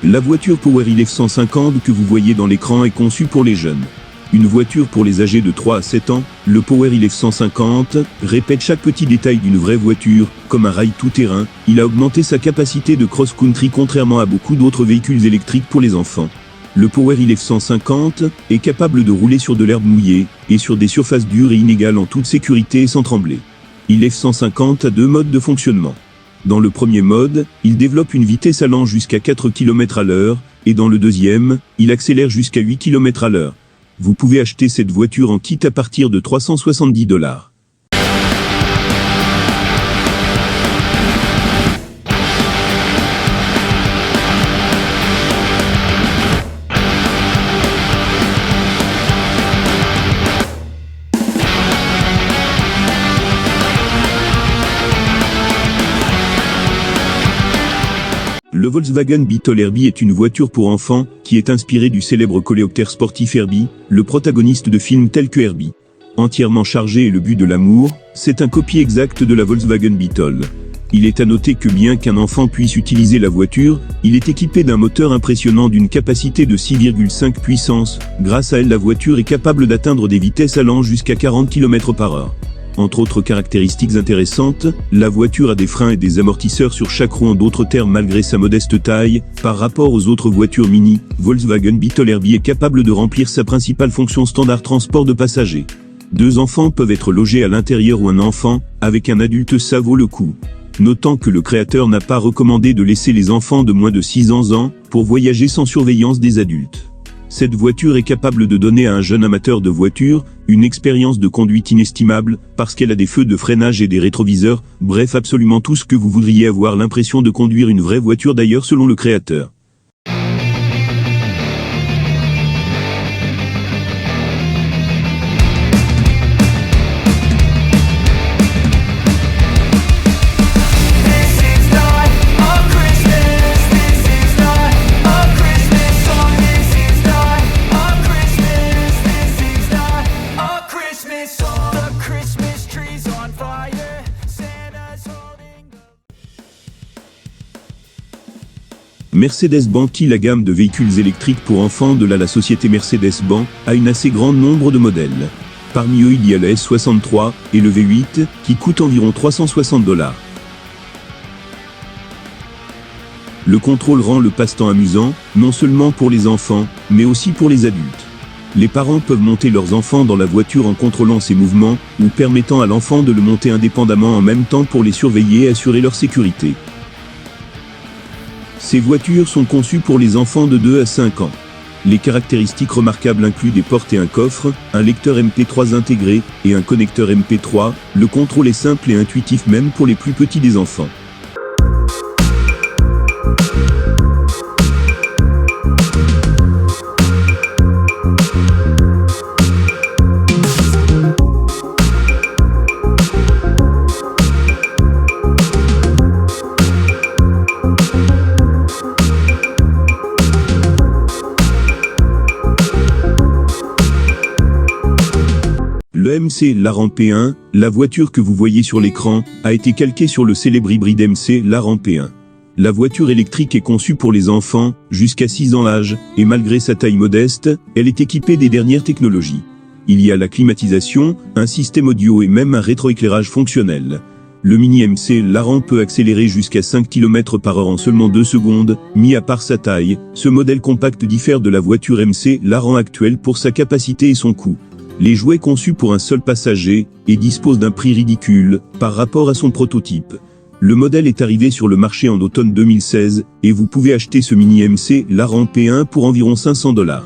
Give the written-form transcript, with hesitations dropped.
La voiture PowerIL F-150 que vous voyez dans l'écran est conçue pour les jeunes. Une voiture pour les âgés de 3 à 7 ans, le PowerIL F-150 répète chaque petit détail d'une vraie voiture, comme un rail tout-terrain. Il a augmenté sa capacité de cross-country contrairement à beaucoup d'autres véhicules électriques pour les enfants. Le PowerIL F-150 est capable de rouler sur de l'herbe mouillée et sur des surfaces dures et inégales en toute sécurité et sans trembler. Il F-150 a 2 modes de fonctionnement. Dans le premier mode, il développe une vitesse allant jusqu'à 4 km/h, et dans le deuxième, il accélère jusqu'à 8 km/h. Vous pouvez acheter cette voiture en kit à partir de $370. Le Volkswagen Beetle Herbie est une voiture pour enfants qui est inspirée du célèbre coléoptère sportif Herbie, le protagoniste de films tels que Herbie. Entièrement chargé et le but de l'amour, c'est un copie exact de la Volkswagen Beetle. Il est à noter que bien qu'un enfant puisse utiliser la voiture, il est équipé d'un moteur impressionnant d'une capacité de 6,5 puissance. Grâce à elle, la voiture est capable d'atteindre des vitesses allant jusqu'à 40 km/h. Entre autres caractéristiques intéressantes, la voiture a des freins et des amortisseurs sur chaque roue. En d'autres termes, malgré sa modeste taille, par rapport aux autres voitures mini, Volkswagen Beetle Herbie est capable de remplir sa principale fonction standard transport de passagers. 2 enfants peuvent être logés à l'intérieur ou un enfant, avec un adulte, ça vaut le coup. Notant que le créateur n'a pas recommandé de laisser les enfants de moins de 6 ans pour voyager sans surveillance des adultes. Cette voiture est capable de donner à un jeune amateur de voiture une expérience de conduite inestimable, parce qu'elle a des feux de freinage et des rétroviseurs, bref absolument tout ce que vous voudriez avoir l'impression de conduire une vraie voiture d'ailleurs selon le créateur. Mercedes-Benz. La gamme de véhicules électriques pour enfants de la société Mercedes-Benz a un assez grand nombre de modèles. Parmi eux, il y a le S63 et le V8 qui coûtent environ $360. Le contrôle rend le passe-temps amusant, non seulement pour les enfants, mais aussi pour les adultes. Les parents peuvent monter leurs enfants dans la voiture en contrôlant ses mouvements, ou permettant à l'enfant de le monter indépendamment en même temps pour les surveiller et assurer leur sécurité. Ces voitures sont conçues pour les enfants de 2 à 5 ans. Les caractéristiques remarquables incluent des portes et un coffre, un lecteur MP3 intégré, et un connecteur MP3. Le contrôle est simple et intuitif même pour les plus petits des enfants. Le MC Laran P1, la voiture que vous voyez sur l'écran, a été calquée sur le célèbre hybride MC Laran P1. La voiture électrique est conçue pour les enfants, jusqu'à 6 ans d'âge, et malgré sa taille modeste, elle est équipée des dernières technologies. Il y a la climatisation, un système audio et même un rétroéclairage fonctionnel. Le mini MC Laran peut accélérer jusqu'à 5 km/h en seulement 2 secondes, mis à part sa taille. Ce modèle compact diffère de la voiture MC Laran actuelle pour sa capacité et son coût. Les jouets conçus pour un seul passager, et disposent d'un prix ridicule, par rapport à son prototype. Le modèle est arrivé sur le marché en automne 2016, et vous pouvez acheter ce mini MC Laran P1 pour environ $500.